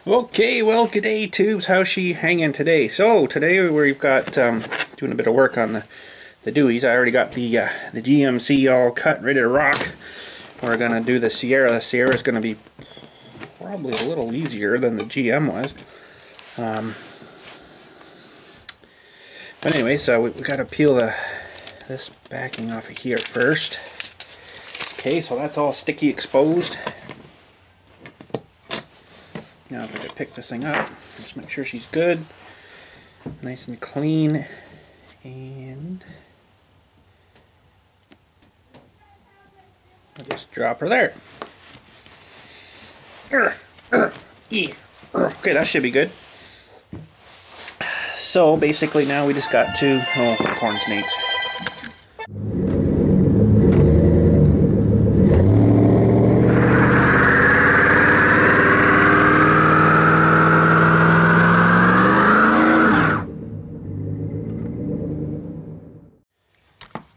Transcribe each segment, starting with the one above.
Okay, well, g'day tubes. How's she hanging today? So today we've got doing a bit of work on the Deweys. I already got the GMC all cut and ready to rock. We're gonna do the Sierra. The Sierra is gonna be probably a little easier than the GM was. But anyway, so we got to peel this backing off of here first. Okay, so that's all sticky exposed. Now if I could pick this thing up, just make sure she's good, nice and clean, and I'll just drop her there. Okay, that should be good. So basically now we just got to, corn snakes.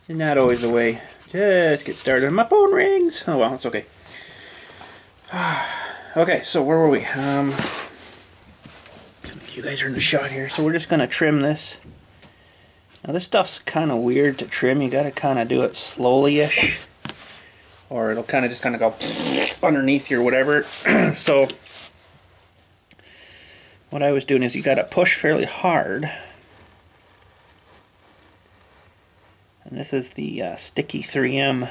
And not always the way. Just get started. My phone rings. Oh well, it's okay. Okay, so where were we? You guys are in the shot here, so we're just gonna trim this. Now this stuff's kind of weird to trim. You gotta kind of do it slowly-ish, or it'll kind of just go underneath you or whatever. So what I was doing is you gotta push fairly hard. And this is the sticky 3M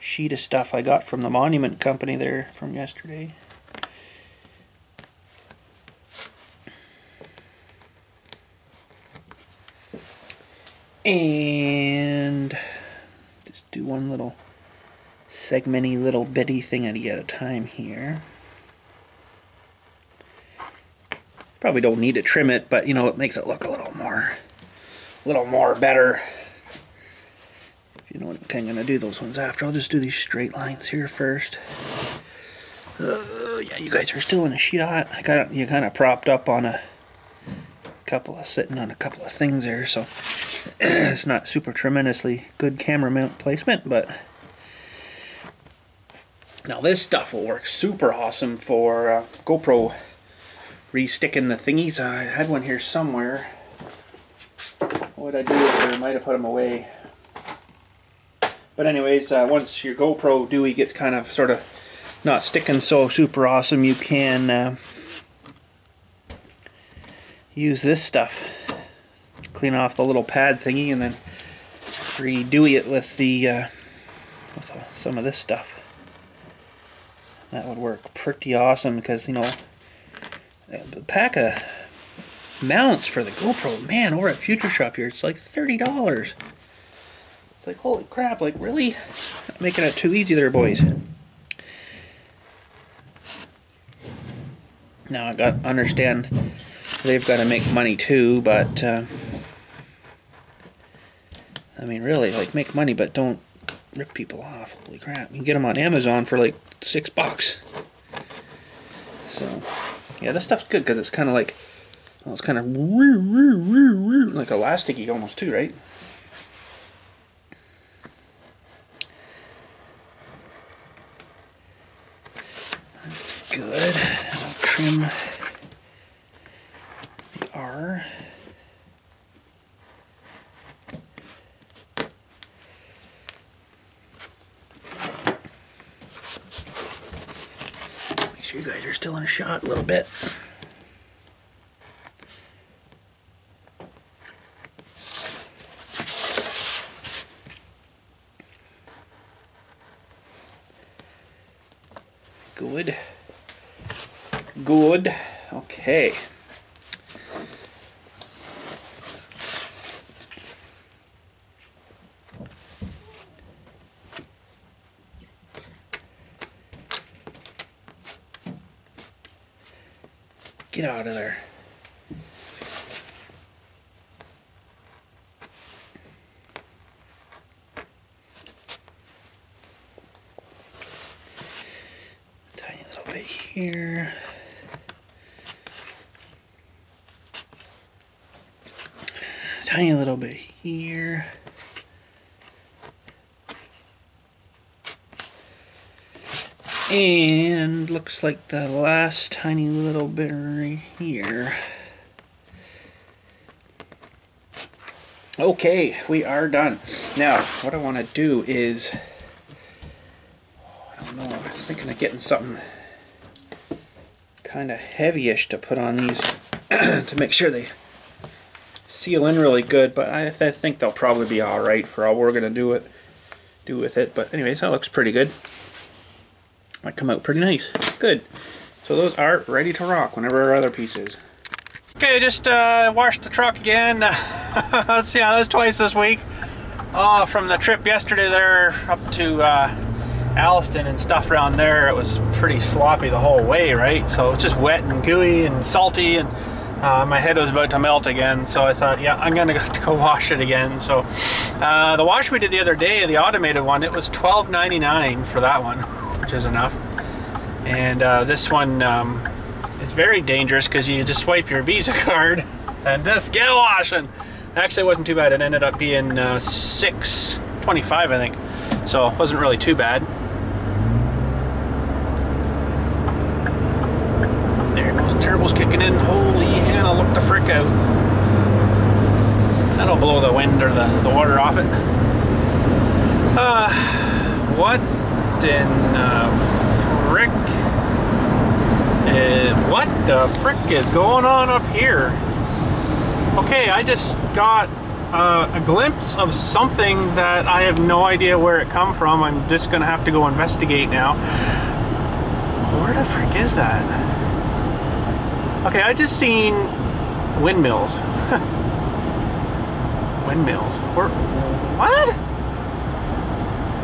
sheet of stuff I got from the Monument Company there from yesterday. And just do one little segmenty little bitty thing at a time here. Probably don't need to trim it, but you know, it makes it look a little more better. You know what, I'm kind of going to do those ones after. I'll just do these straight lines here first. Yeah, you guys are still in a shot. I got you kind of propped up on sitting on a couple of things there, so it's not super tremendously good camera mount placement, but now this stuff will work super awesome for GoPro re-sticking the thingies. I had one here somewhere. What would I do with it? I might have put them away. But anyways, once your GoPro Dewey gets kind of sort of not sticking so super awesome, you can use this stuff. Clean off the little pad thingy and then re-Dewey it with the some of this stuff. That would work pretty awesome because, you know, a pack of mounts for the GoPro, man, over at Future Shop here, it's like $30. It's like, holy crap, like really? Not making it too easy there, boys. Now I got to understand they've got to make money too, but I mean really, like, make money but don't rip people off. Holy crap, you can get them on Amazon for like $6. So yeah, this stuff's good because it's kind of like, well, it's kind of like elasticy almost too, right? That's good. I'll trim the R. Make sure you guys are still in a shot a little bit. Good. Good. Okay. Get out of there. Tiny little bit here. Tiny little bit here. And looks like the last tiny little bit right here. Okay, we are done. Now, what I want to do is, I don't know, I was thinking of getting something kind of heavyish to put on these to make sure they seal in really good, but I think they'll probably be alright for all we're going to do with it. But anyways, that looks pretty good. Might come out pretty nice. Good. So those are ready to rock whenever our other piece is. Okay, I just washed the truck again. Let's see, that was twice this week. From the trip yesterday there up to BILLSTMAXX and stuff around there, it was pretty sloppy the whole way, right? So it's just wet and gooey and salty, and my head was about to melt again. So I thought, yeah, I'm gonna go wash it again. So the wash we did the other day, the automated one, it was $12.99 for that one, which is enough. And this one is very dangerous because you just swipe your Visa card and just get washing. Actually, it wasn't too bad. It ended up being $6.25, I think. So it wasn't really too bad. There goes the turbo's kicking in. Holy Hannah, look the frick out. That'll blow the wind or the water off it. What in frick? What the frick is going on up here? Okay, I just got a glimpse of something that I have no idea where it come from. I'm just gonna have to go investigate now. Where the frick is that? Okay, I just seen windmills. Windmills. Where? What?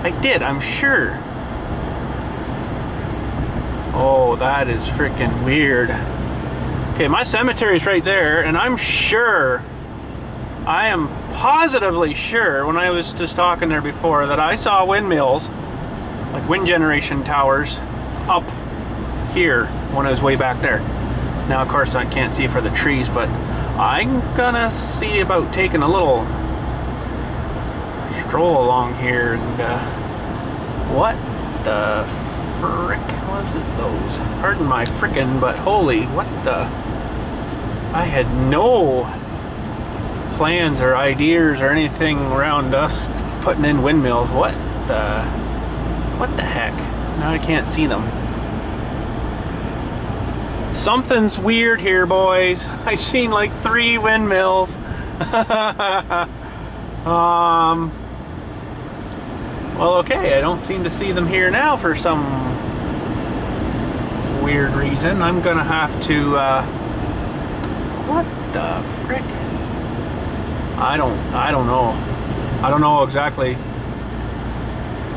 I did, I'm sure. Oh, that is freaking weird. Okay, my cemetery's right there, and I'm sure, I am positively sure, when I was just talking there before, that I saw windmills, like wind generation towers, up here when I was way back there. Now, of course, I can't see for the trees, but I'm gonna see about taking a little stroll along here, and what the frick was it those? Pardon my frickin', but holy, what the? I had no plans or ideas or anything around us putting in windmills. What the heck? Now I can't see them. Something's weird here, boys. I seen like 3 windmills. Well, okay, I don't seem to see them here now for some weird reason. I'm gonna have to, what the frick? I don't know. I don't know exactly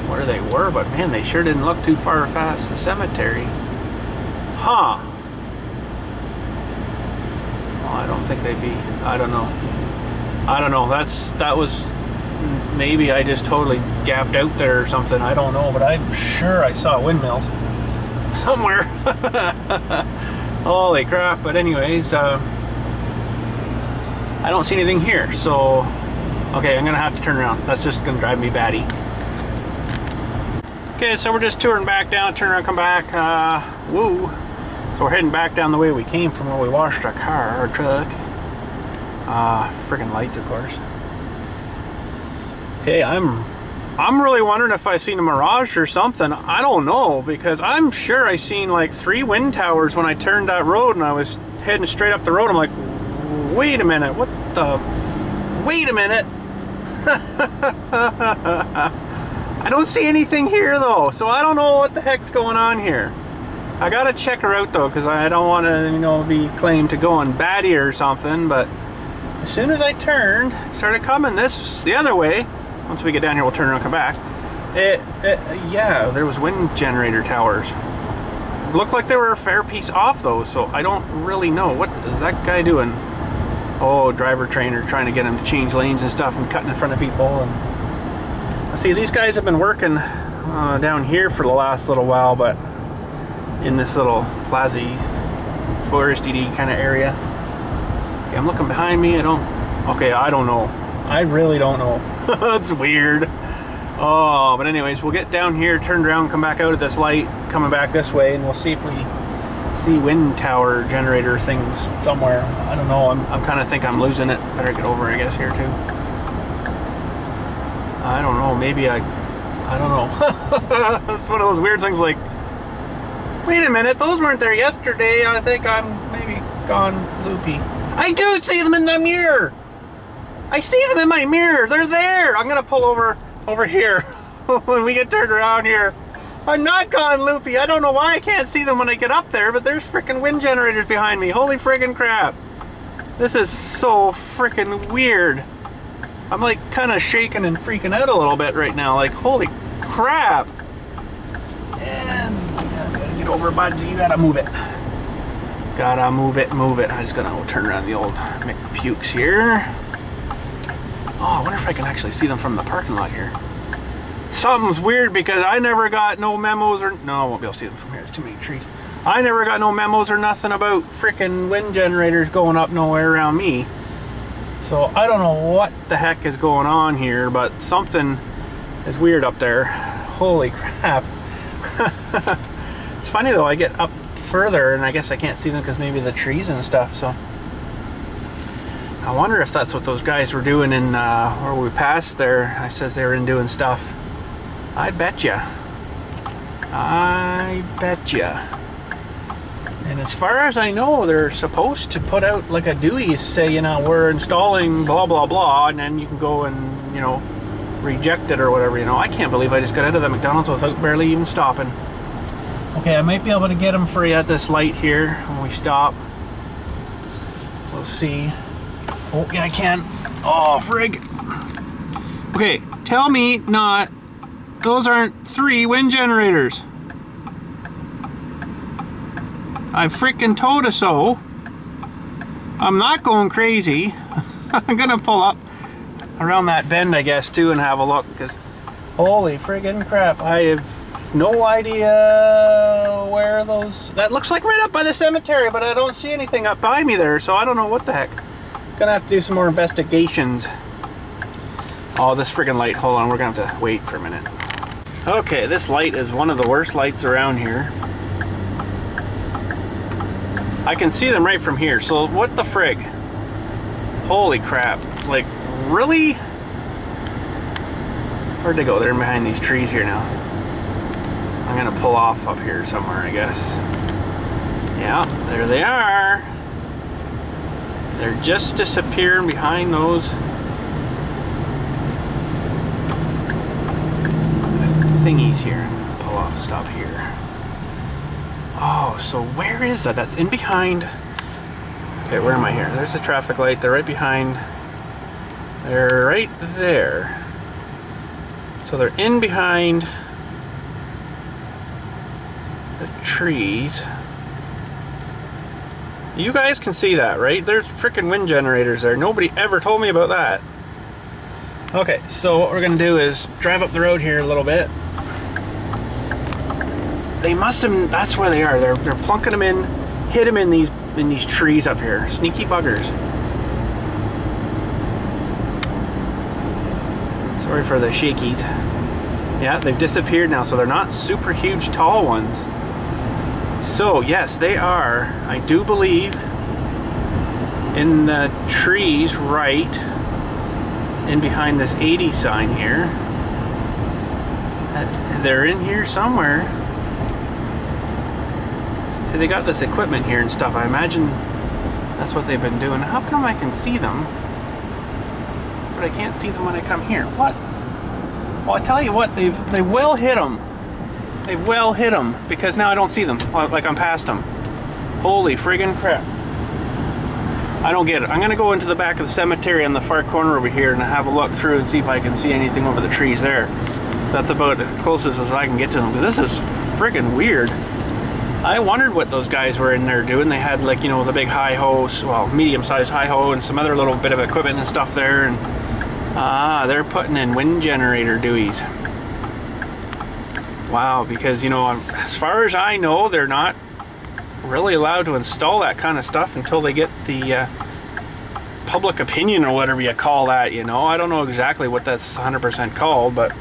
where they were, but man, they sure didn't look too far past the cemetery. Huh. Well, I don't think they'd be, I don't know. That was, maybe I just totally gapped out there or something. I don't know, but I'm sure I saw windmills somewhere. Holy crap. But anyways, I don't see anything here. So, okay, I'm going to have to turn around. That's just going to drive me batty. Okay, so we're just touring back down, turn around, come back. Woo. So we're heading back down the way we came from where we washed our car, our truck. Friggin' lights, of course. Okay, I'm really wondering if I seen a mirage or something. I don't know, because I'm sure I seen like 3 wind towers when I turned that road and I was heading straight up the road. I'm like, wait a minute, what the? Wait a minute. I don't see anything here though, so I don't know what the heck's going on here. I gotta check her out though, because I don't want to, you know, be claimed to going batty or something. But as soon as I turned, started coming the other way. Once we get down here, we'll turn around and come back. Yeah, there was wind generator towers. Looked like they were a fair piece off though, so I don't really know. What is that guy doing? Oh, driver trainer trying to get him to change lanes and stuff and cutting in front of people. And see, these guys have been working down here for the last little while, but in this little plaza foresty kind of area. Okay, I'm looking behind me. I don't know. I really don't know. That's weird. Oh, but anyways, we'll get down here, turn around, come back out at this light, coming back this way, and we'll see if we see wind tower generator things somewhere. I don't know. I'm kind of think I'm losing it. Better get over, I guess, here too. I don't know. Maybe I don't know. It's one of those weird things. Like, wait a minute, those weren't there yesterday. I think I'm maybe gone loopy. I do see them in the mirror. I see them in my mirror. They're there. I'm gonna pull over here when we get turned around here. I'm not gone loopy. I don't know why I can't see them when I get up there, but there's freaking wind generators behind me. Holy friggin' crap. This is so freaking weird. I'm like kind of shaking and freaking out a little bit right now. Like, holy crap. And yeah, I gotta get over, bud. You gotta move it. Gotta move it, move it. I'm just gonna turn around the old McPukes here. Oh, I wonder if I can actually see them from the parking lot here. Something's weird because I never got no memos or... No, I won't be able to see them from here. There's too many trees. I never got no memos or nothing about freaking wind generators going up nowhere around me. So I don't know what the heck is going on here, but something is weird up there. Holy crap. It's funny though, I get up further and I guess I can't see them because maybe the trees and stuff, so... I wonder if that's what those guys were doing in where we passed there. I says they were in doing stuff. I betcha. I betcha. And as far as I know, they're supposed to put out like a DUI, say, you know, we're installing blah blah blah, and then you can go and, you know, reject it or whatever. You know, I can't believe I just got out of that McDonald's without barely even stopping. Okay, I might be able to get them for you at this light here when we stop. We'll see. Oh, yeah, I can. Oh, frig. Okay, tell me not. Those aren't 3 wind generators. I freaking told us so. I'm not going crazy. I'm gonna pull up around that bend, I guess, too, and have a look, because holy friggin' crap, I have no idea where those... That looks like right up by the cemetery, but I don't see anything up by me there, so I don't know what the heck. Gonna have to do some more investigations. Oh, this friggin' light. Hold on, we're gonna have to wait for a minute. Okay, this light is one of the worst lights around here. I can see them right from here, so what the frig? Holy crap. Like, really? Where'd they go? They're behind these trees here now. I'm gonna pull off up here somewhere, I guess. Yeah, there they are. They're just disappearing behind those thingies here. I'm gonna pull off, stop here. Oh, so where is that? That's in behind. Okay, where am I here? There's the traffic light. They're right behind. They're right there. So they're in behind the trees. You guys can see that, right? There's freaking wind generators there. Nobody ever told me about that. Okay, so what we're gonna do is drive up the road here a little bit. They must have, that's where they are. They're plunking them in, hit them in these trees up here. Sneaky buggers. Sorry for the shakies. Yeah, they've disappeared now, so they're not super huge tall ones. So yes, they are, I do believe, in the trees right in behind this 80 sign here. They're in here somewhere. See, they got this equipment here and stuff. I imagine that's what they've been doing. How come I can see them, but I can't see them when I come here? What? Well, I tell you what, they well hit them. They well hit them, because now I don't see them, like I'm past them. Holy friggin' crap. I don't get it. I'm gonna go into the back of the cemetery on the far corner over here and have a look through and see if I can see anything over the trees there. That's about as closest as I can get to them, because this is friggin' weird. I wondered what those guys were in there doing. They had, like, you know, the big hi-ho, well, medium-sized hi-ho and some other little bit of equipment and stuff there, and they're putting in wind generator DUIs. Wow, because, you know, as far as I know, they're not really allowed to install that kind of stuff until they get the public opinion or whatever you call that, you know. I don't know exactly what that's 100% called, but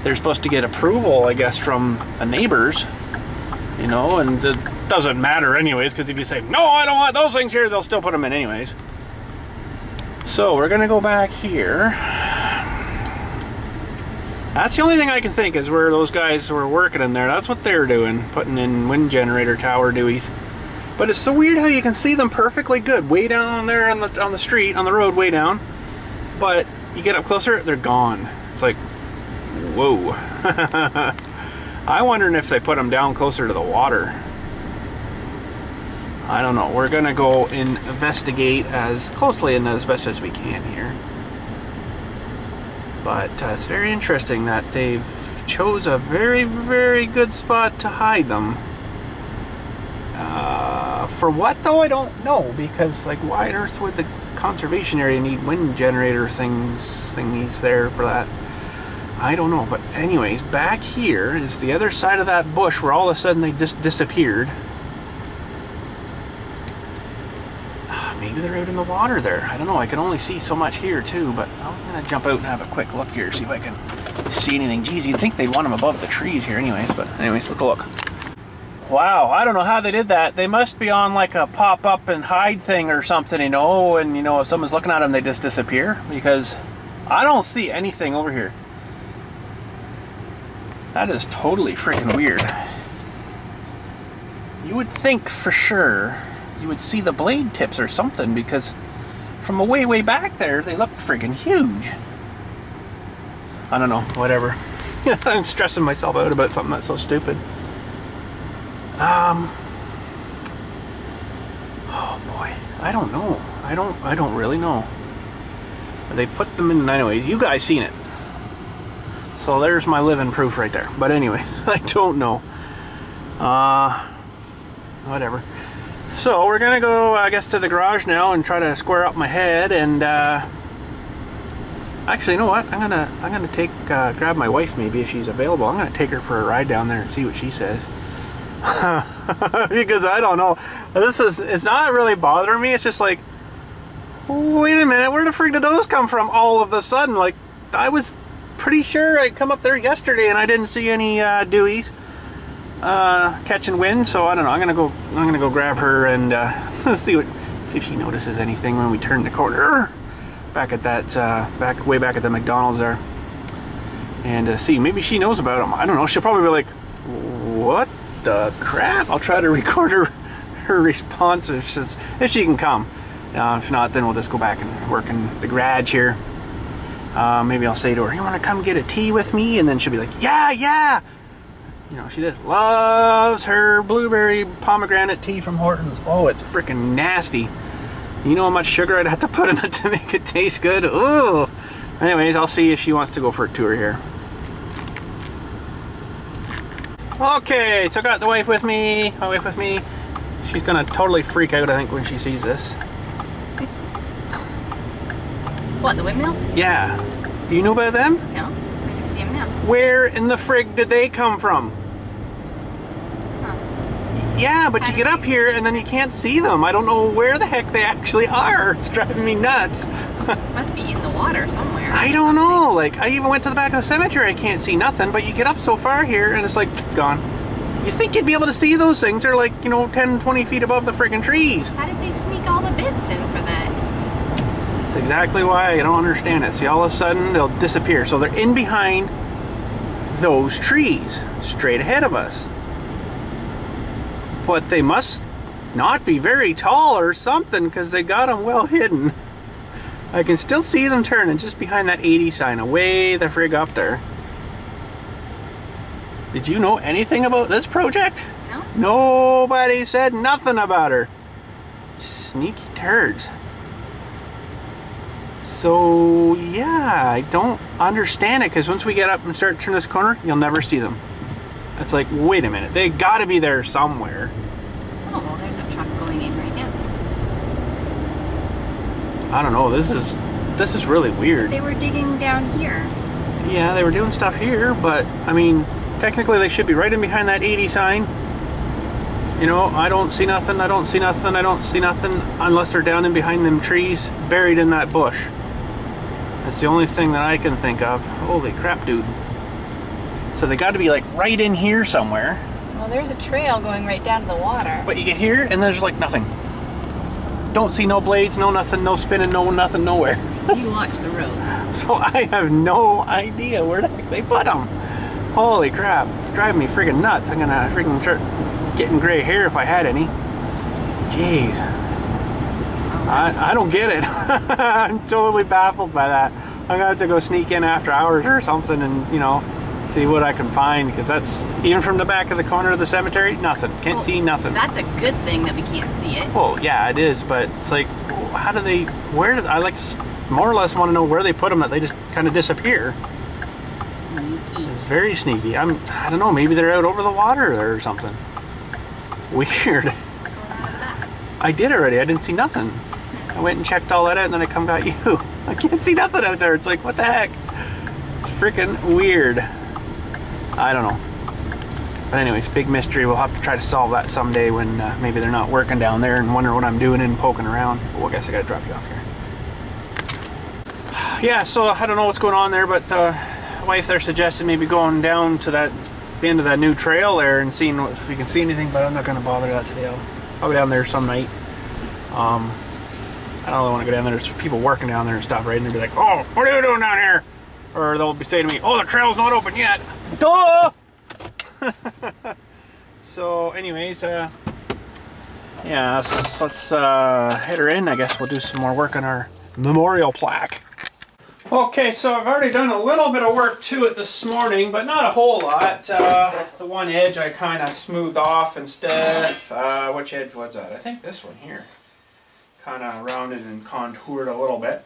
they're supposed to get approval, I guess, from the neighbors, you know, and it doesn't matter anyways, because if you say, no, I don't want those things here, they'll still put them in anyways. So we're gonna go back here. That's the only thing I can think is where those guys were working in there. That's what they're doing, putting in wind generator tower dewies. But it's so weird how you can see them perfectly good way down there on the street, on the road, way down. But you get up closer, they're gone. It's like, whoa. I'm wondering if they put them down closer to the water. I don't know. We're gonna go investigate as closely and as best as we can here. But it's very interesting that they've chose a very, very good spot to hide them. For what though, I don't know, because like, why on earth would the conservation area need wind generator thingies there for that? I don't know. But anyways, back here is the other side of that bush where all of a sudden they just disappeared. Maybe they're out in the water there. I don't know. I can only see so much here too, but I'm gonna jump out and have a quick look here, see if I can see anything. Geez, you'd think they'd want them above the trees here anyways, but anyways, let's look. Wow, I don't know how they did that. They must be on like a pop up and hide thing or something, you know, and you know, if someone's looking at them, they just disappear, because I don't see anything over here. That is totally freaking weird. You would think for sure you would see the blade tips or something, because from way back there, they look freaking huge. I don't know, whatever. I'm stressing myself out about something that's so stupid. Oh boy, I don't know. I don't really know. They put them in anyways. You guys seen it. So there's my living proof right there. But anyways, I don't know. Whatever. So we're gonna go, I guess, to the garage now and try to square up my head. And actually, you know what? I'm gonna take grab my wife, maybe, if she's available. I'm gonna take her for a ride down there and see what she says. Because I don't know. It's not really bothering me. It's just like, wait a minute, where the freak did those come from all of a sudden? Like, I was pretty sure I'd come up there yesterday and I didn't see any dewies catching wind. So I don't know. I'm gonna go grab her and see if she notices anything when we turn the corner back at that way back at the McDonald's there, and see, maybe she knows about them. I don't know. She'll probably be like, what the crap? I'll try to record her response if she can come. If not, then we'll just go back and work in the garage here. Maybe I'll say to her, you want to come get a tea with me? And then she'll be like, yeah. You know, she just loves her blueberry pomegranate tea from Hortons. Oh, it's freaking nasty. You know how much sugar I'd have to put in it to make it taste good? Ooh. Anyways, I'll see if she wants to go for a tour here. Okay, so I got the wife with me. My wife with me. She's gonna totally freak out, I think, when she sees this. What, the windmills? Yeah. Do you know about them? No, I just see them now. Where in the frig did they come from? Huh. Yeah, but you get up here and then you can't see them. I don't know where the heck they actually are. It's driving me nuts. Must be in the water somewhere. I don't know. Like, I even went to the back of the cemetery. I can't see nothing, but you get up so far here and it's like, gone. You think you'd be able to see those things. They're like, you know, 10, 20 feet above the friggin' trees. How did they sneak all the bits in for that? That's exactly why I don't understand it. See, all of a sudden they'll disappear. So they're in behind those trees, straight ahead of us. But they must not be very tall or something, because they got them well hidden. I can still see them turning just behind that 80 sign, away the frig up there. Did you know anything about this project? No. Nobody said nothing about her. Sneaky turds. So yeah, I don't understand it, because once we get up and start to turn this corner, you'll never see them. It's like, wait a minute, they gotta be there somewhere. Oh, well, there's a truck going in right now. I don't know, this is really weird. They were digging down here. Yeah, they were doing stuff here, but I mean, technically they should be right in behind that 80 sign. You know, I don't see nothing, I don't see nothing, I don't see nothing, unless they're down in behind them trees, buried in that bush. That's the only thing that I can think of. Holy crap, dude. So they got to be like right in here somewhere. Well, there's a trail going right down to the water. But you get here and there's like nothing. Don't see no blades, no nothing, no spinning, no nothing, nowhere. You watch the road. So I have no idea where the heck they put them. Holy crap, it's driving me friggin' nuts. I'm gonna friggin' start getting gray hair if I had any. Jeez. I don't get it. I'm totally baffled by that. I'm gonna have to go sneak in after hours or something and, you know, see what I can find, because that's, even from the back of the corner of the cemetery, nothing. Can't see nothing. That's a good thing that we can't see it. Well, yeah, it is, but it's like, how do they, where did, I like more or less want to know where they put them, that they just kind of disappear. Sneaky. It's very sneaky. I don't know, maybe they're out over the water there or something. Weird. I did already, I didn't see nothing. I went and checked all that out and then I come got you. I can't see nothing out there. It's like, what the heck? It's freaking weird. I don't know. But anyways, big mystery. We'll have to try to solve that someday when maybe they're not working down there and wonder what I'm doing and poking around. Well, I guess I gotta drop you off here. Yeah, so I don't know what's going on there, but the wife there suggested maybe going down to that the end of that new trail there and seeing if we can see anything, but I'm not gonna bother that today. I'll go down there some night. I don't really want to go down there. There's people working down there and stuff, right? And they'll be like, oh, what are you doing down here? Or they'll be saying to me, oh, the trail's not open yet. Duh! So anyways, yeah, let's head her in. I guess we'll do some more work on our memorial plaque. Okay, so I've already done a little bit of work to it this morning, but not a whole lot. The one edge I kind of smoothed off and stuff. Which edge was that? I think this one here. Kind of rounded and contoured a little bit.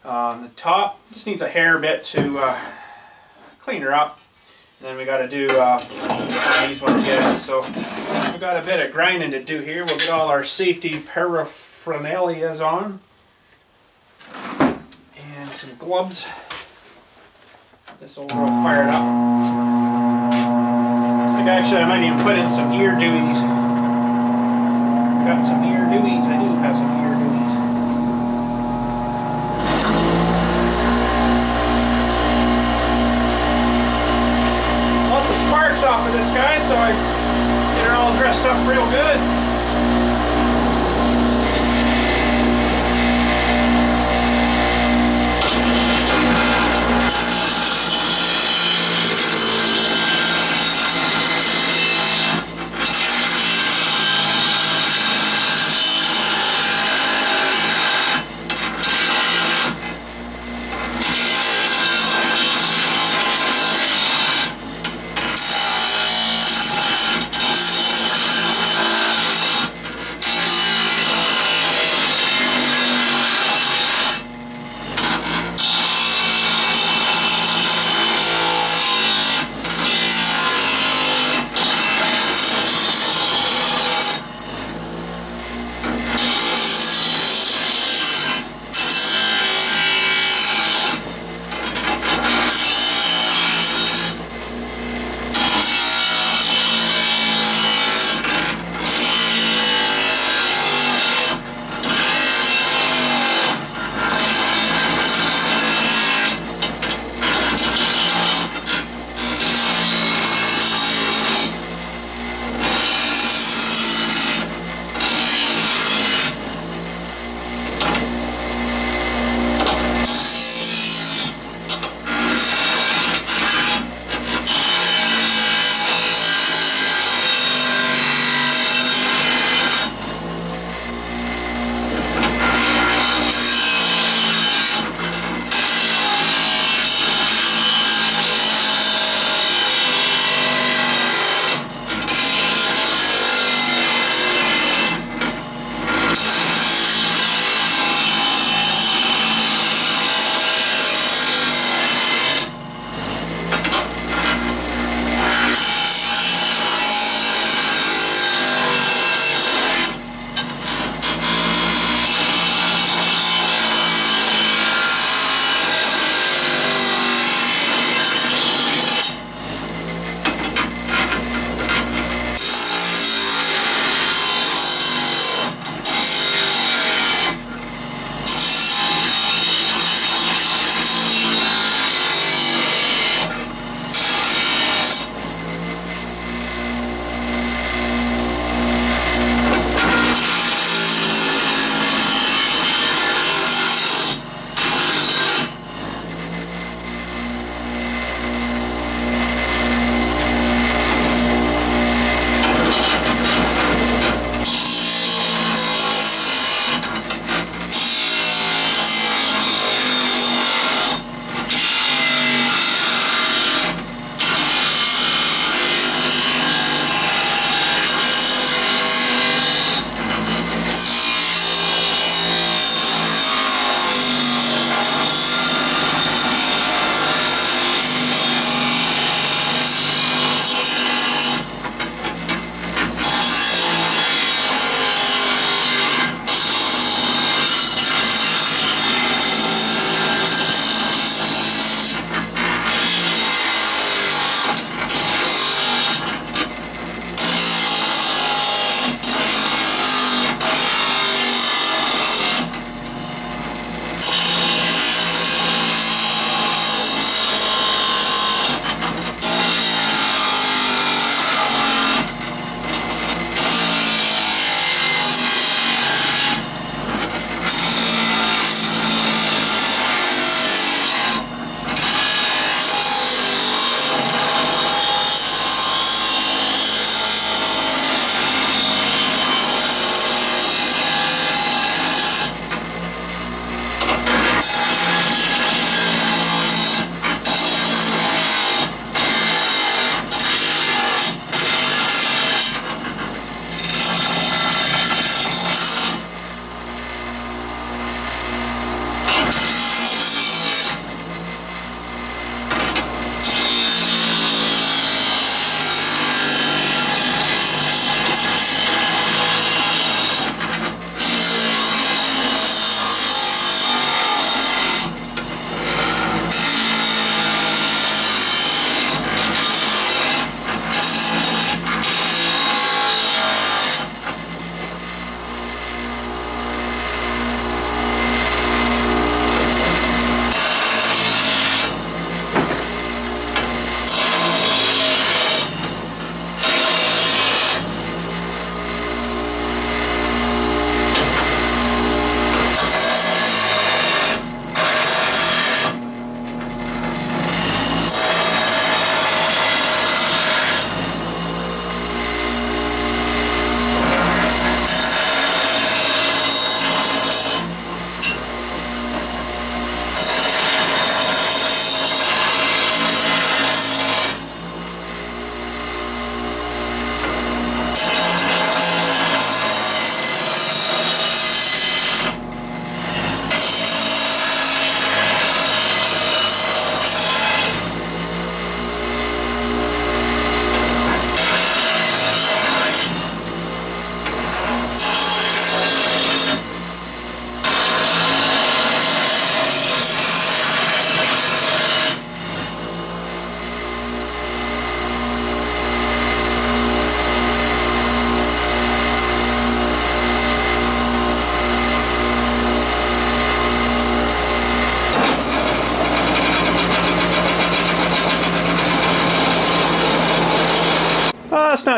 The top just needs a hair bit to clean her up. And then we got to do these ones yet. So we got a bit of grinding to do here. We'll get all our safety paraphernalias on. And some gloves. This will all fired up. I think actually I might even put in some ear dewies. Got some ear dewies. I do have some ear dewies. Lots of sparks off of this guy, so I get her all dressed up real good.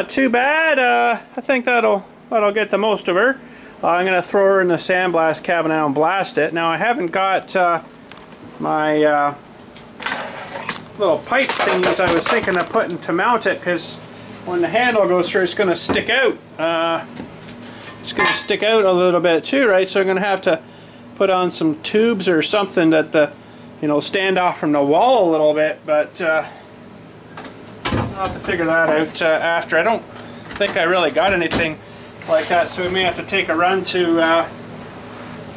not too bad. I think that'll get the most of her. I'm going to throw her in the sandblast cabin now and blast it. Now I haven't got my little pipe thingies I was thinking of putting to mount it, because when the handle goes through, it's going to stick out. It's going to stick out a little bit too, right? So I'm going to have to put on some tubes or something that stand off from the wall a little bit. But I'll have to figure that out after. I don't think I really got anything like that, so we may have to take a run to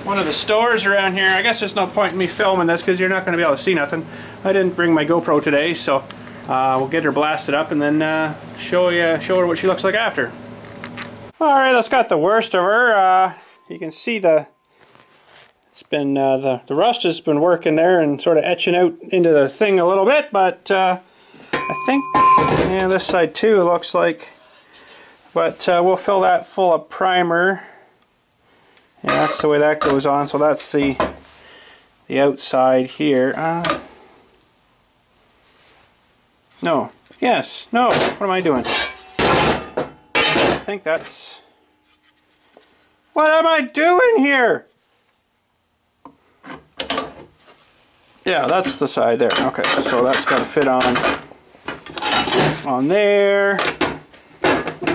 one of the stores around here. I guess there's no point in me filming this because you're not going to be able to see nothing. I didn't bring my GoPro today, so we'll get her blasted up and then show her what she looks like after. Alright, that's got the worst of her. You can see the rust has been working there and sort of etching out into the thing a little bit, but I think, yeah, this side too, it looks like. But we'll fill that full of primer. And that's the way that goes on. So that's the outside here. No. Yes. No. What am I doing? I think that's... What am I doing here? Yeah, that's the side there. Okay, so that's got to fit on there.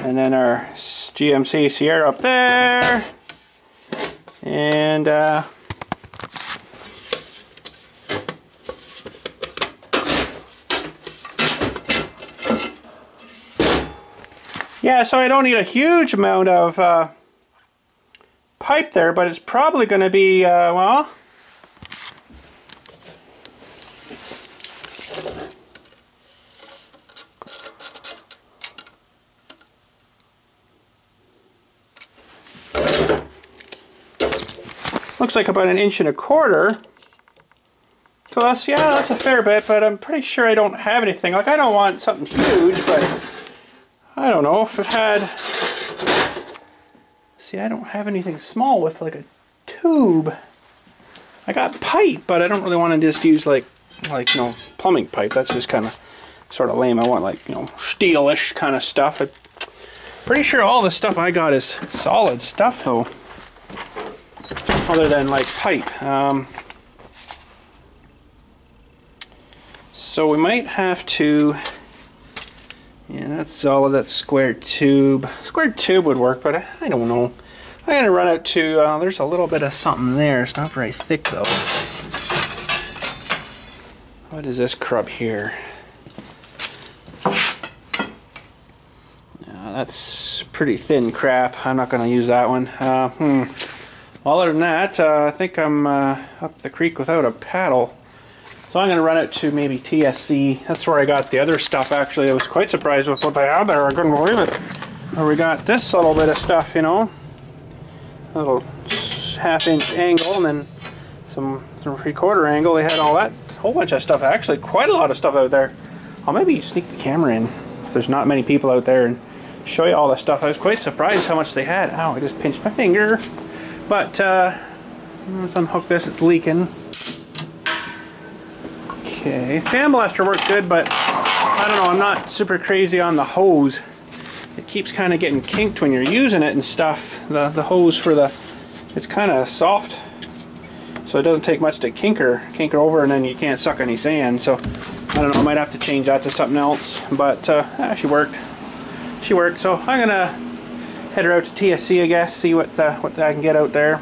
And then our GMC Sierra up there. And yeah, so I don't need a huge amount of pipe there, but it's probably going to be, well, looks like about 1.25 inches. So that's, yeah, that's a fair bit, but I'm pretty sure I don't have anything. Like, I don't want something huge, but I don't know if it had... See, I don't have anything small with like a tube. I got pipe, but I don't really want to just use like plumbing pipe. That's just kind of sort of lame. I want like, steel-ish kind of stuff. I'm pretty sure all the stuff I got is solid stuff though, other than like pipe. So we might have to, yeah, that's solid, that's square tube. Square tube would work, but I don't know. I'm going to run out to, there's a little bit of something there. It's not very thick though. What is this crud here? That's pretty thin crap. I'm not going to use that one. Other than that, I think I'm up the creek without a paddle. So I'm going to run it to maybe TSC. That's where I got the other stuff, actually. I was quite surprised with what they had there. I couldn't believe it. Where we got this little bit of stuff, a little 1/2 inch angle and then some 3/4 angle. They had all that, whole bunch of stuff. Actually, quite a lot of stuff out there. I'll maybe sneak the camera in if there's not many people out there and show you all the stuff. I was quite surprised how much they had. Ow, I just pinched my finger. But let's unhook this, it's leaking. Okay, sandblaster worked good, but I don't know, I'm not super crazy on the hose. It keeps kind of getting kinked when you're using it and stuff. The hose for it's kind of soft, so it doesn't take much to kink her over, and then you can't suck any sand. So I don't know, I might have to change that to something else. But she worked. She worked. So I'm gonna head her out to TSC, I guess, see what I can get out there.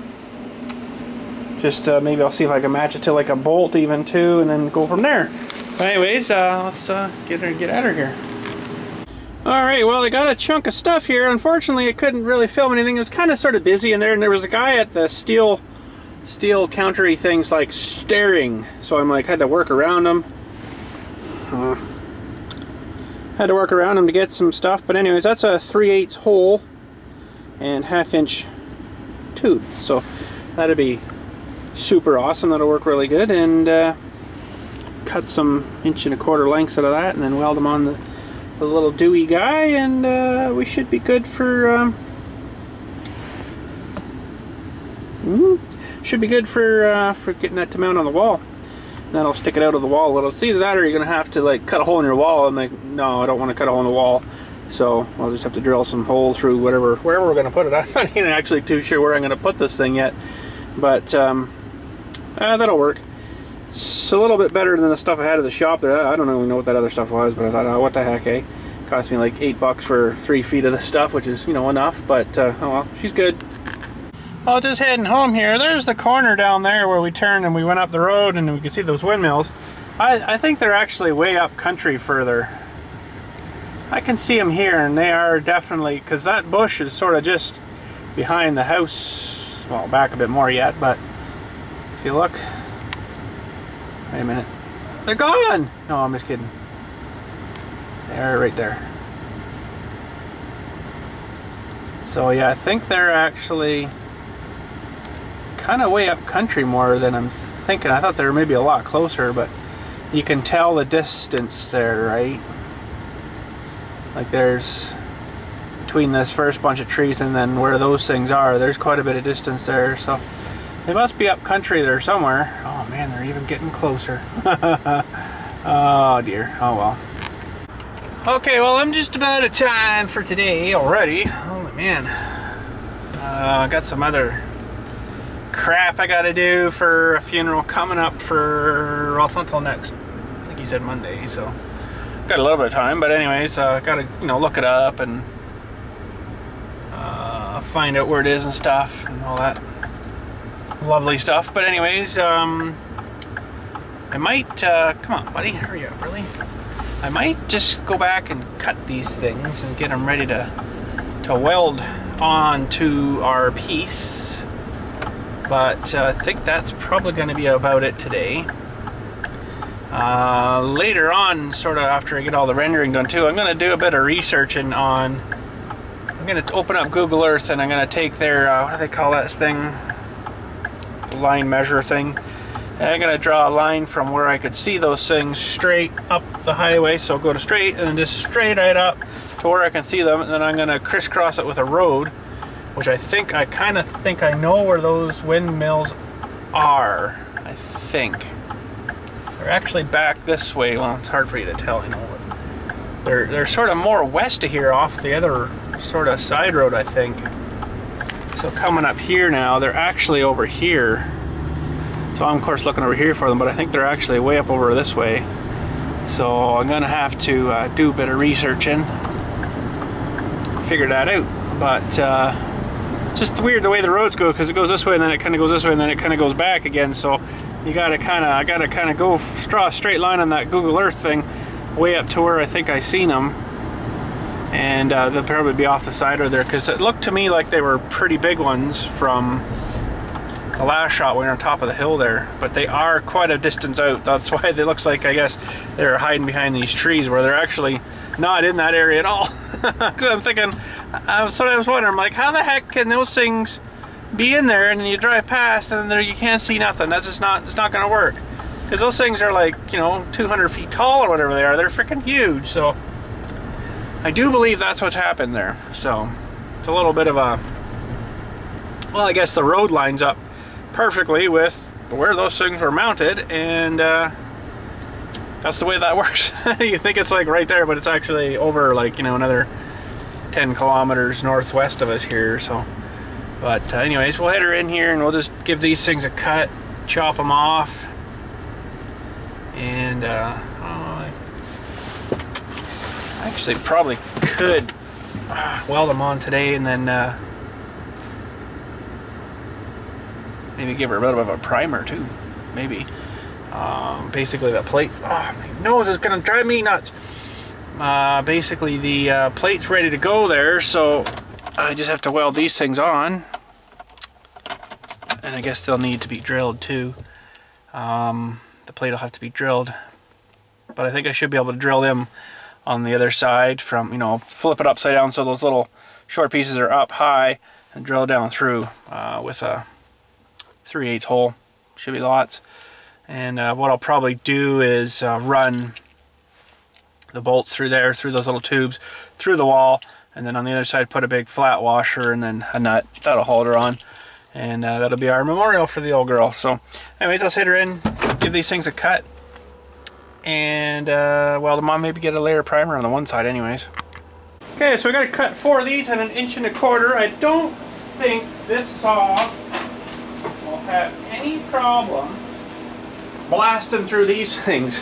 Just maybe I'll see if I can match it to like a bolt even too, and then go from there. But anyways, let's get out of here. Alright, well, they got a chunk of stuff here. Unfortunately, I couldn't really film anything. It was kind of sort of busy in there, and there was a guy at the steel countery things like staring. So I'm like, had to work around him. Had to work around him to get some stuff. But anyways, that's a 3/8 hole and 1/2 inch tube. So that'd be super awesome. That'll work really good. And cut some 1.25 inch lengths out of that, and then weld them on the little dewy guy, and we should be good for getting that to mount on the wall. And that'll stick it out of the wall a little. It's either that or you're gonna have to like cut a hole in your wall. I'm like, no, I don't want to cut a hole in the wall. So I'll just have to drill some holes through wherever we're going to put it. I'm not even actually too sure where I'm going to put this thing yet, but that'll work. It's a little bit better than the stuff I had at the shop there. I don't even know what that other stuff was, but I thought, oh, what the heck, eh? Cost me like $8 for 3 feet of this stuff, which is, you know, enough, but oh well, she's good. Well, just heading home here. There's the corner down there where we turned and we went up the road and we can see those windmills. I think they're actually way up country further. I can see them here, and they are definitely, because that bush is sort of just behind the house. Well, back a bit more yet, but if you look, wait a minute, they're gone! No, I'm just kidding. They're right there. So yeah, I think they're actually kind of way up country more than I'm thinking. I thought they were maybe a lot closer, but you can tell the distance there, right? Like there's, between this first bunch of trees and then where those things are, there's quite a bit of distance there, so they must be up country there somewhere. Oh man, they're even getting closer. Oh dear, oh well. Okay, well, I'm just about out of time for today already. Oh man, I got some other crap I gotta do for a funeral coming up for, well, it's not until next, I think he said Monday, so got a little bit of time, but anyways, gotta, you know, look it up and find out where it is and stuff and all that lovely stuff. But anyways, I might, come on buddy, hurry up, really. I might just go back and cut these things and get them ready to weld onto our piece. But I think that's probably going to be about it today. Later on, sort of after I get all the rendering done too, I'm going to do a bit of researching on, I'm going to open up Google Earth and I'm going to take their, what do they call that thing? The line measure thing. And I'm going to draw a line from where I could see those things straight up the highway. So go to straight and then just straight right up to where I can see them. And then I'm going to crisscross it with a road, which I kind of think I know where those windmills are. I think they're actually back this way. Well, it's hard for you to tell, you know. They're sort of more west of here, off the other sort of side road, I think. So coming up here now, they're actually over here. So I'm of course looking over here for them, but I think they're actually way up over this way. So I'm gonna have to do a bit of researching, figure that out. But just weird the way the roads go, because it goes this way and then it kind of goes this way and then it kind of goes back again. So you gotta I gotta kind of go draw a straight line on that Google Earth thing way up to where I think I seen them, and they'll probably be off the side or there, because it looked to me like they were pretty big ones from the last shot when we were on top of the hill there, but they are quite a distance out. That's why it looks like, I guess, they're hiding behind these trees where they're actually not in that area at all. Because I'm thinking, that's what I was wondering, I'm like, how the heck can those things be in there and then you drive past and there you can't see nothing? That's just not, it's not going to work. Because those things are like, you know, 200 feet tall or whatever they are. They're freaking huge. So I do believe that's what's happened there. So it's a little bit of a, well, I guess the road lines up perfectly with where those things were mounted, and that's the way that works. You think it's like right there, but it's actually over, like, you know, another 10 kilometers northwest of us here. So, but anyways, we'll head her in here and we'll just give these things a cut, chop them off, and I actually probably could weld them on today and then maybe give her a bit of a primer too, maybe. Basically the plates, oh my nose is gonna drive me nuts. Basically the plate's ready to go there, so I just have to weld these things on, and I guess they'll need to be drilled too. The plate will have to be drilled, but I think I should be able to drill them on the other side from, you know, flip it upside down so those little short pieces are up high and drill down through with a 3/8 hole. Should be lots. And what I'll probably do is run the bolts through there, through those little tubes, through the wall, and then on the other side put a big flat washer and then a nut. That'll hold her on, and that'll be our memorial for the old girl. So anyways, I'll sit her in, give these things a cut, and weld them on, maybe get a layer of primer on the one side anyways. Okay, so we got to cut 4 of these at 1 1/4 inches. I don't think this saw will have any problem blasting through these things.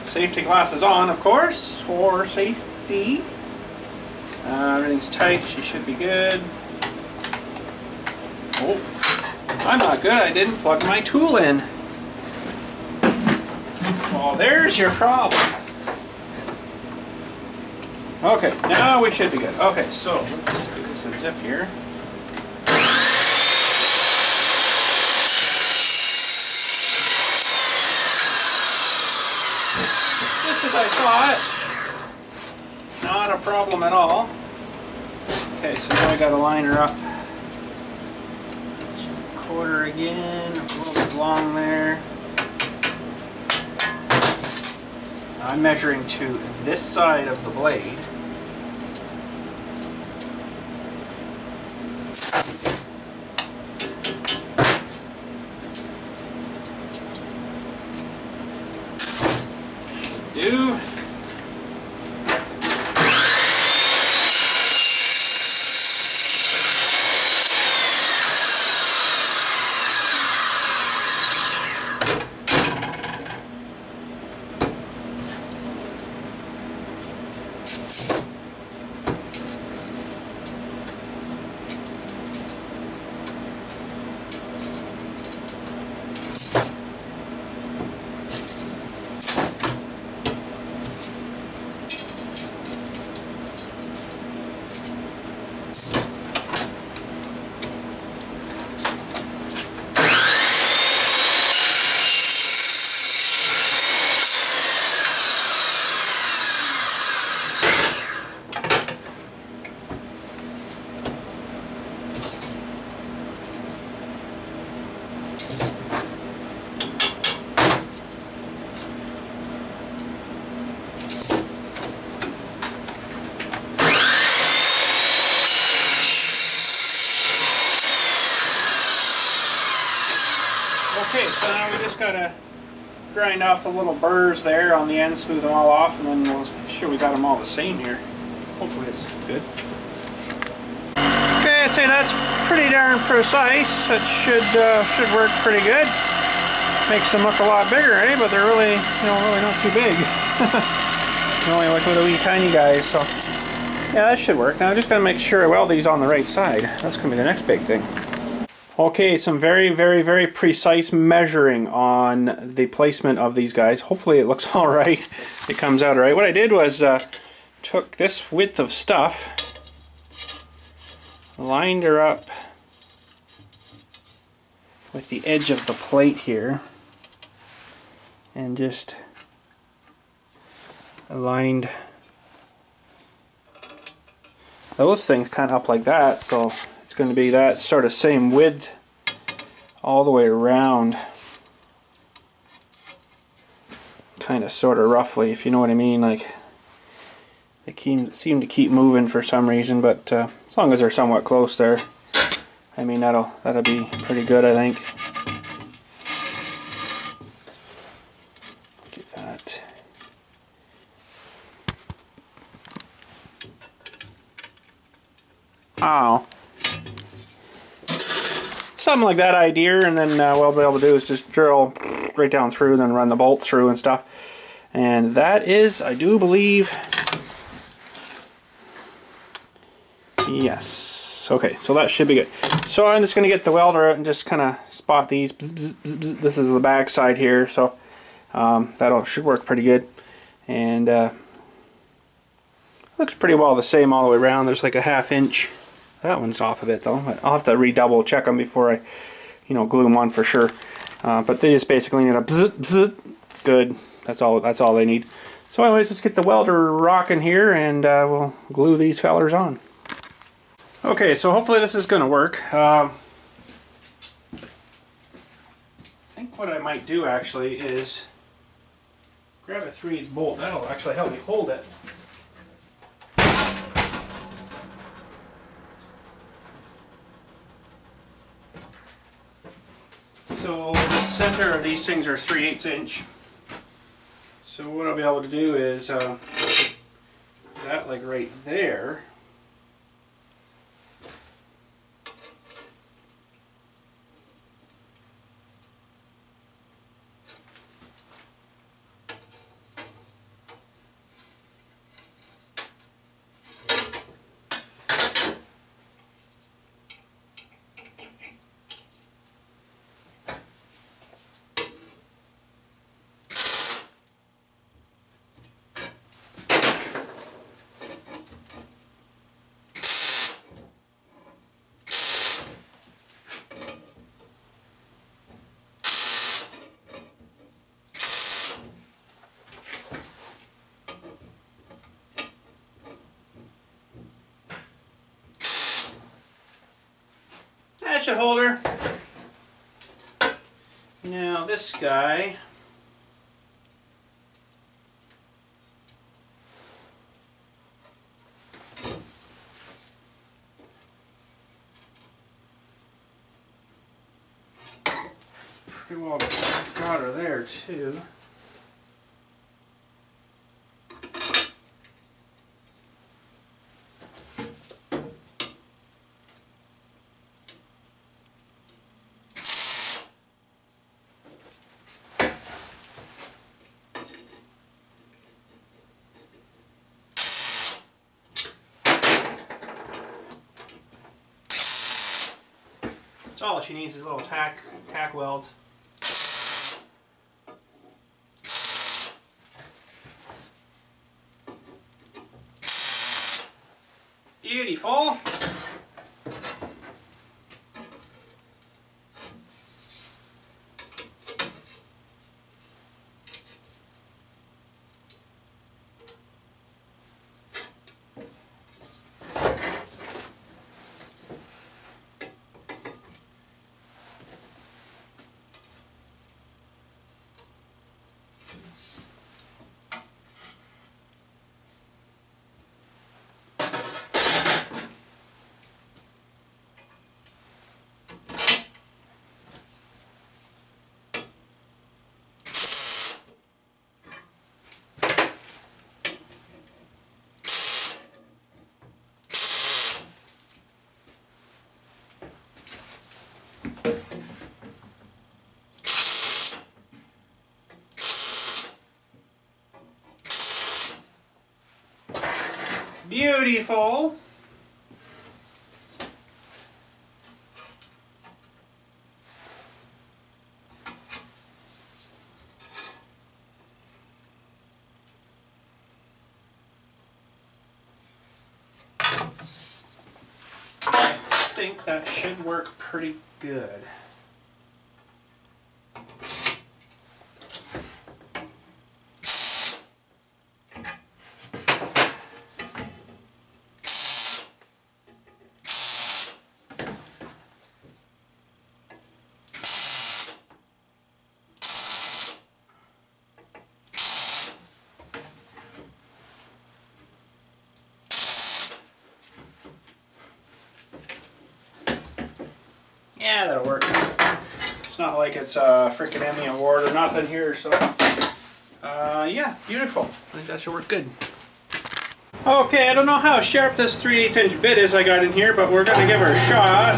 Safety glasses on, of course, for safety. Everything's tight, she should be good. Oh, I'm not good, I didn't plug my tool in. Well, there's your problem. Okay, now we should be good. Okay, so let's give this a zip here. Just as I thought. Not a problem at all. Okay, so now I got to line her up. 1/4 again, a little bit long there. I'm measuring to this side of the blade. Do. Okay, so now we just gotta grind off the little burrs there on the end, smooth them all off, and then we'll make sure we got them all the same here. Hopefully it's good. Okay, I'd say that's pretty darn precise. That should work pretty good. Makes them look a lot bigger, eh? But they're really, really not too big. They're only like little wee tiny guys, so yeah, that should work. Now I just gotta make sure I weld these on the right side. That's gonna be the next big thing. Okay, some very, very, very precise measuring on the placement of these guys. Hopefully it looks all right. It comes out all right. What I did was took this width of stuff, lined her up with the edge of the plate here, and just aligned those things kind of up like that, so it's going to be that sort of same width all the way around, kind of sort of roughly, if you know what I mean. Like, they seem to keep moving for some reason, but as long as they're somewhat close there, I mean, that'll be pretty good, I think. Get that. Ow. Something like that idea, and then what I'll be able to do is just drill right down through, then run the bolt through and stuff. And that is, I do believe, yes. Okay, so that should be good. So I'm just going to get the welder out and just kind of spot these. This is the back side here, so that should work pretty good. And looks pretty well the same all the way around. There's like a 1/2 inch. That one's off of it though. I'll have to redouble check them before I, glue them on for sure. But they just basically need a bzz, bzz. Good. That's all they need. So anyways, let's get the welder rocking here, and we'll glue these fellers on. Okay, so hopefully this is going to work. I think what I might do actually is grab a 3/8 bolt. That'll actually help me hold it. So the center of these things are 3/8 inch. So what I'll be able to do is that that, like right there. That should hold her. Now this guy, pretty well got her there too. All she needs is little tack welds. Beautiful. Beautiful. I think that should work pretty good. Yeah, that'll work. It's not like it's a freaking Emmy award or nothing here, so yeah, beautiful. I think that should work good. Okay, I don't know how sharp this 3/8" bit is I got in here, but we're gonna give her a shot.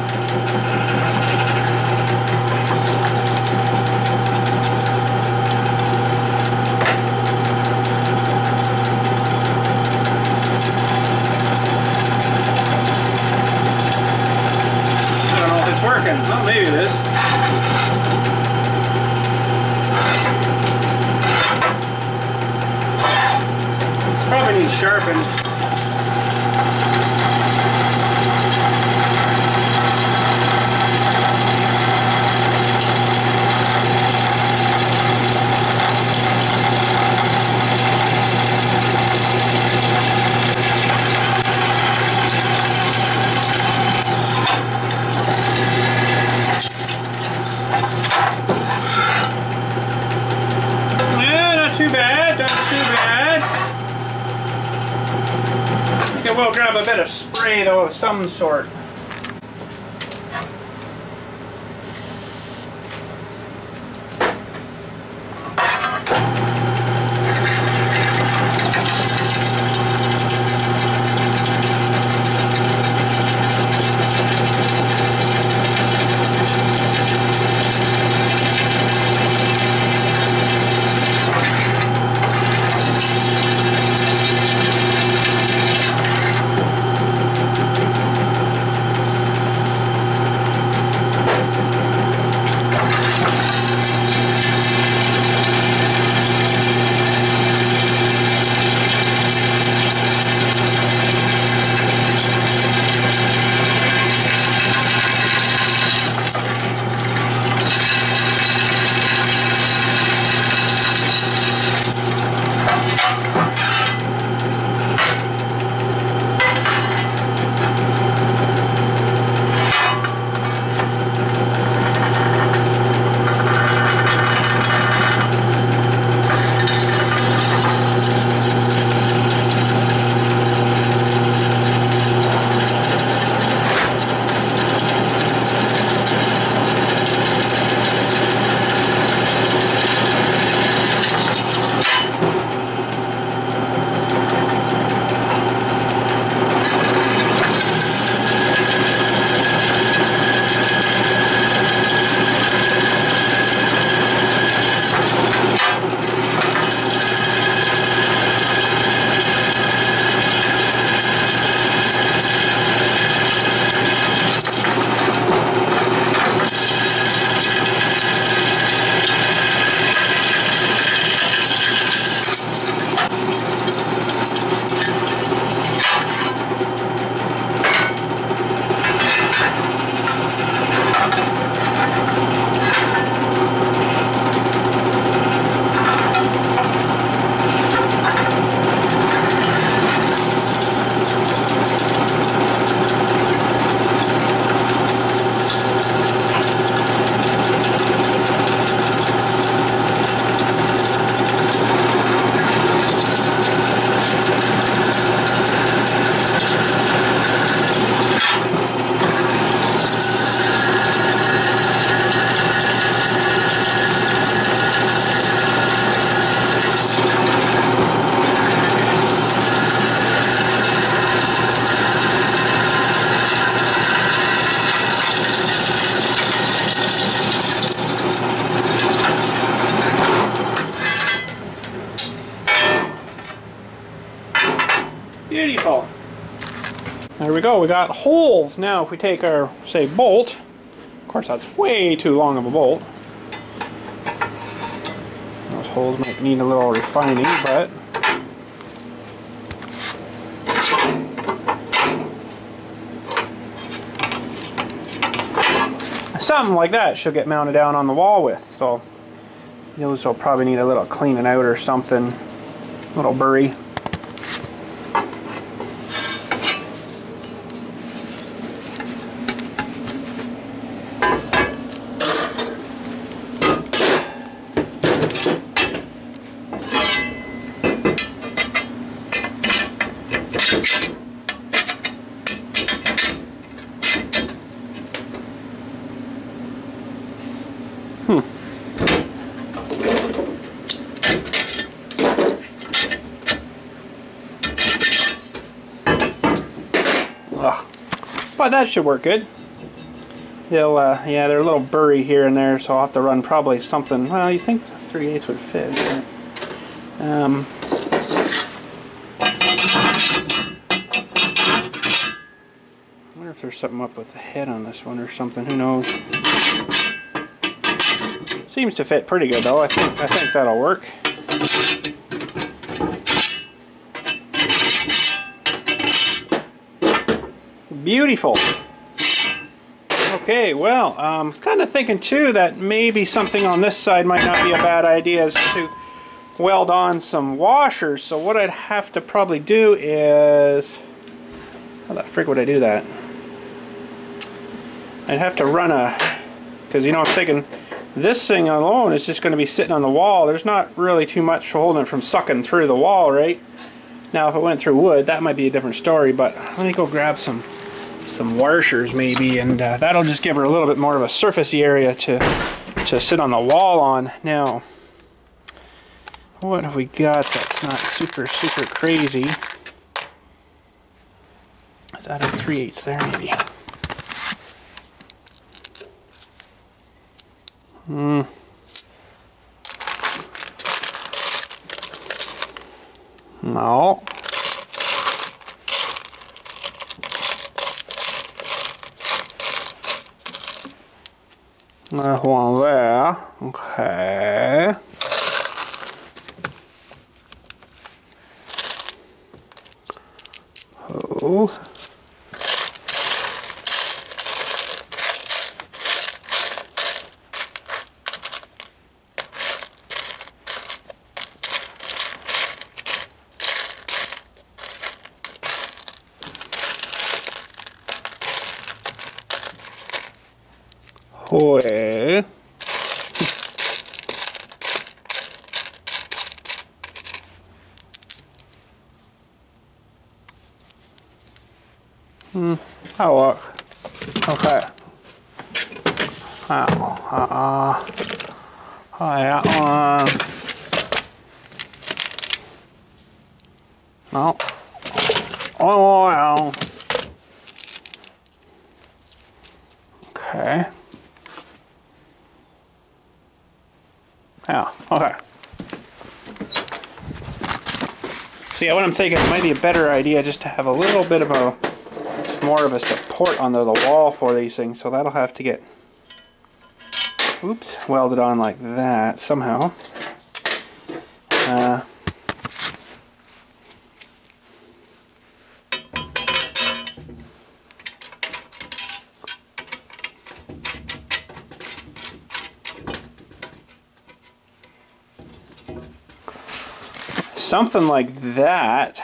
Working. Well, maybe it is. This probably needs sharpened. We'll grab a bit of spray though of some sort. there we go. We got holes. Now if we take our, say, bolt, of course that's way too long of a bolt. Those holes might need a little refining, but something like that should get mounted down on the wall with. So those will probably need a little cleaning out or something, a little bury. But that should work good. They'll, yeah, they're a little burry here and there, so I'll have to run probably something. Well, you think 3/8 would fit? Right? I wonder if there's something up with the head on this one or something. Who knows? Seems to fit pretty good though. I think that'll work. Beautiful. Okay, well, I was kind of thinking too that maybe something on this side might not be a bad idea, is to weld on some washers. So what I'd have to probably do is, how the frick would I do that? I'd have to run a, because you know, I'm thinking this thing alone is just going to be sitting on the wall. There's not really too much holding it from sucking through the wall, right? Now if it went through wood, that might be a different story, but let me go grab some washers maybe, and that'll just give her a little bit more of a surfacey area to sit on the wall on. Now, what have we got that's not super crazy? Is that a 3/8 there maybe? No. There's one there. Okay. Oh. Well, that'll work. Okay. That one. No. Oh, well. Okay. Yeah, okay. So yeah, what I'm thinking, it might be a better idea just to have a little bit of a, more of a support on the wall for these things. So that'll have to get, oops, welded on like that somehow. Something like that.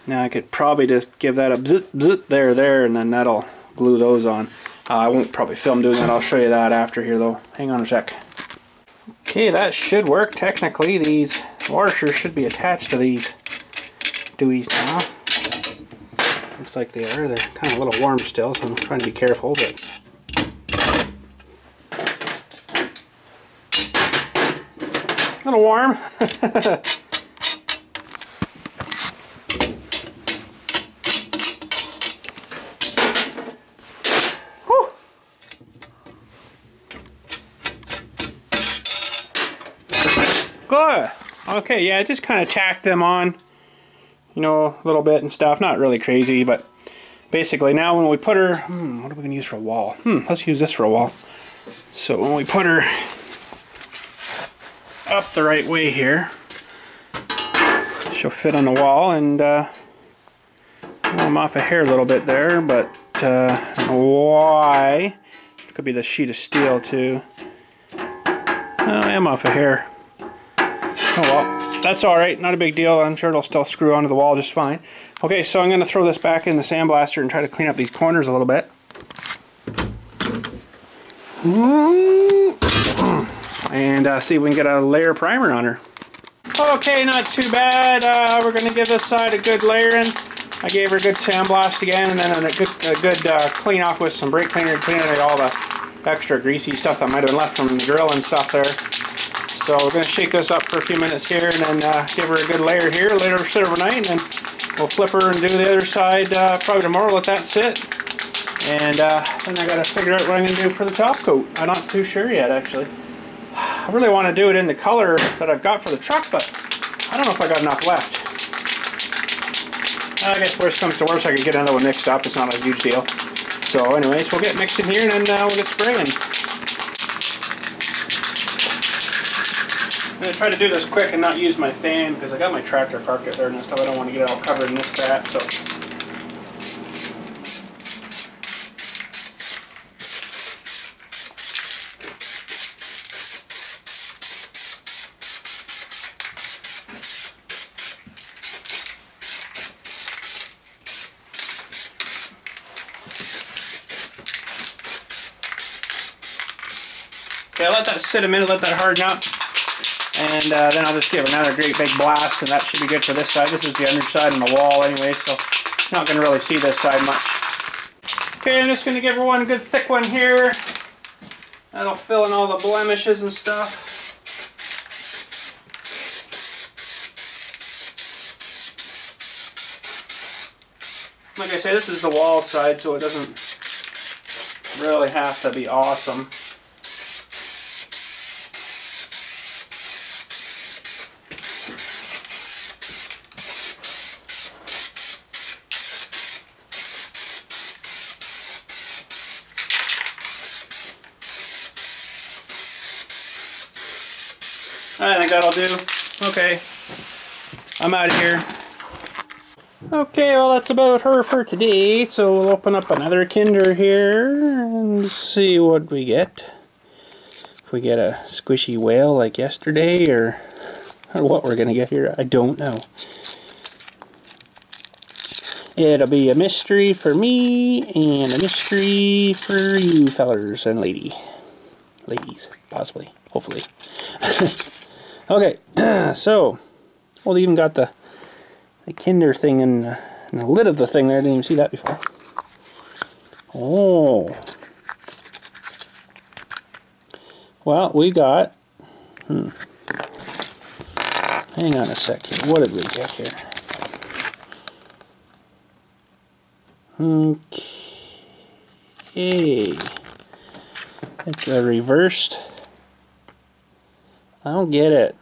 Now I could probably just give that a bzz, bzz, there, and then that'll glue those on. I won't probably film doing that. I'll show you that after here though. Hang on a sec. Okay, that should work. Technically, these washers should be attached to these dewies now. Looks like they are. They're kind of a little warm still, so I'm trying to be careful, but a little warm. Good. Okay, yeah, just kind of tack them on you know, a little bit and stuff. Not really crazy, but basically now when we put her, what are we going to use for a wall? Let's use this for a wall. So when we put her up the right way here, she'll fit on the wall, and I'm off a hair a little bit there, but why? It could be the sheet of steel too. I am off a hair. Oh well, that's alright, not a big deal. I'm sure it'll still screw onto the wall just fine. Okay, so I'm going to throw this back in the sandblaster and try to clean up these corners a little bit. And see if we can get a layer primer on her. Okay, not too bad. We're going to give this side a good layering. I gave her a good sandblast again, and then a good clean off with some brake cleaner, cleaning out all the extra greasy stuff that might have been left from the grill and stuff there. So we're going to shake this up for a few minutes here, and then give her a good layer here, let her sit overnight, and then we'll flip her and do the other side probably tomorrow, let that sit. And then I got to figure out what I'm going to do for the top coat. I'm not too sure yet, actually. I really want to do it in the color that I've got for the truck, but I don't know if I got enough left. I guess worst comes to worst, I could get another one mixed up. It's not a huge deal. So anyways, we'll get mixed in here, and then we'll get spraying. I'm going to try to do this quick and not use my fan, because I got my tractor parked out there and stuff. I don't want to get it all covered in this crap. So. Okay, let that sit a minute, let that harden up, and then I'll just give another great big blast, and that should be good for this side. This is the underside on the wall anyway, so you're not going to really see this side much. Okay, I'm just going to give her one good thick one here. That'll fill in all the blemishes and stuff. Like I say, this is the wall side, so it doesn't really have to be awesome. I think that'll do. Okay, I'm out of here. Okay, well that's about her for today, so we'll open up another Kinder here and see what we get. If we get a squishy whale like yesterday, or what we're gonna get here, I don't know. It'll be a mystery for me and a mystery for you fellers and ladies, possibly, hopefully. Okay, so well, they even got the Kinder thing in the lid of the thing there. I didn't even see that before. Oh, well, we got. Hang on a sec here. What did we get here? Okay, it's a reversed. I don't get it.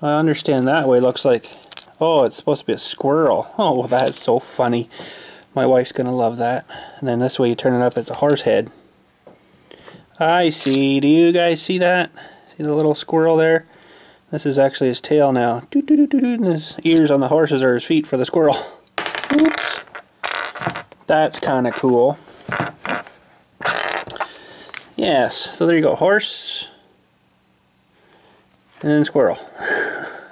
I understand that way. Looks like, oh, it's supposed to be a squirrel. Oh, well, that's so funny. My wife's gonna love that. And then this way you turn it up, it's a horse head. I see. Do you guys see that? See the little squirrel there? This is actually his tail now. Doot, doot, doot, doot, and his ears on the horses are his feet for the squirrel. Oops. That's kind of cool. Yes, so there you go, horse, and then squirrel.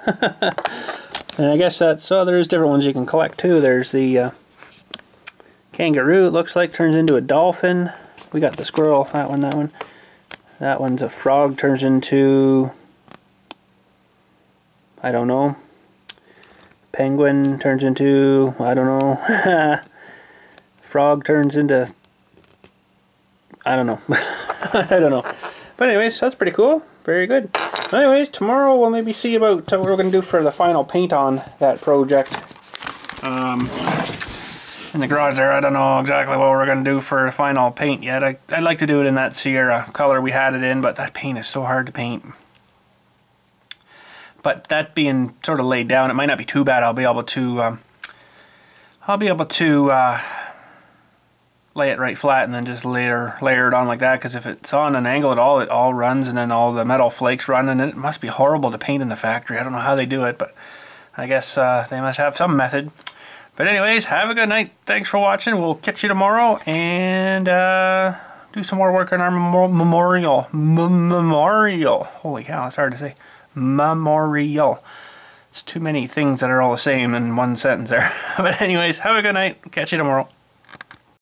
And I guess that's, so there's different ones you can collect too. There's the kangaroo, it looks like, turns into a dolphin. We got the squirrel, that one, that one. That one's a frog, turns into, I don't know. Penguin turns into, I don't know. Frog turns into, I don't know. I don't know. But anyways, that's pretty cool. Very good. Anyways, tomorrow we'll maybe see about what we're going to do for the final paint on that project. In the garage there, I don't know exactly what we're going to do for the final paint yet. I'd like to do it in that Sierra color we had it in, but that paint is so hard to paint. But that being sort of laid down, it might not be too bad. I'll be able to lay it right flat and then just layer it on like that, because if it's on an angle at all, it all runs and then all the metal flakes run, and it must be horrible to paint in the factory. I don't know how they do it, but I guess they must have some method. But anyways, have a good night. Thanks for watching. We'll catch you tomorrow and do some more work on our memorial. Holy cow, it's hard to say. Memorial. It's too many things that are all the same in one sentence there. But anyways, have a good night. Catch you tomorrow.